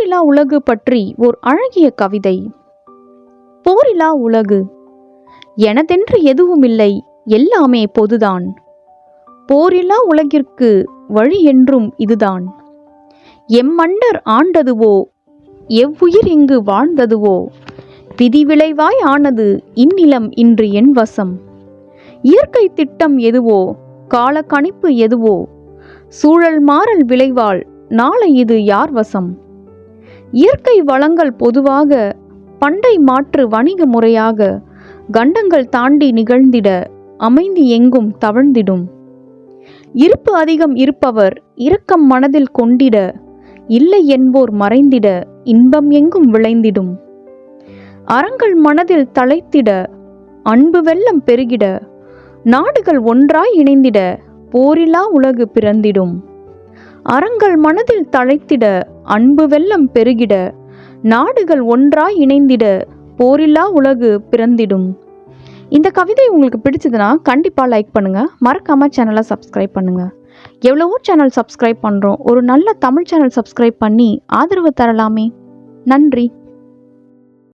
போரிலா உலகு பற்றி ஓர் அழகிய கவிதை. போரிலா உலகு. எனதென்று எதுவுமில்லை, எல்லாமே பொதுதான். போரிலா உலகிற்கு வழி என்றும் இதுதான். எம்மன்னர் ஆண்டதுவோ, எவ்வுயிர் இங்கு வாழ்ந்ததுவோ, விதிவிளைவாய் ஆனது இந்நிலம் இன்று என் வசம். இயற்கை திட்டம் எதுவோ, கால கணிப்பு எதுவோ, சூழல் மாறல் விளைவால் நாளை இது யார் வசம். இயற்கை வளங்கள் பொதுவாக, பண்டை மாற்று வணிக முறையாக, கண்டங்கள் தாண்டி நிகழ்ந்திட அமைதி எங்கும் தவழ்ந்திடும். இருப்பு அதிகம் இருப்பவர் இரக்கம் மனதில் கொண்டிட, இல்லை என்போர் மறைந்திட இன்பம் எங்கும் விளைந்திடும். அறங்கள் மனதில் தழைத்திட, அன்பு வெள்ளம் பெருகிட, நாடுகள் ஒன்றாய் இணைந்திட போரிலா உலகு பிறந்திடும். அறங்கள் மனதில் தழைத்திட, அன்பு வெள்ளம் பெருகிட, நாடுகள் ஒன்றாய் இணைந்திட போரிலா உலகு பிறந்திடும். இந்த கவிதை உங்களுக்கு பிடிச்சதுன்னா கண்டிப்பாக லைக் பண்ணுங்கள். மறக்காமல் சேனலை சப்ஸ்கிரைப் பண்ணுங்கள். எவ்வளவோ சேனல் சப்ஸ்கிரைப் பண்ணுறோம், ஒரு நல்ல தமிழ் சேனல் சப்ஸ்கிரைப் பண்ணி ஆதரவு தரலாமே. நன்றி.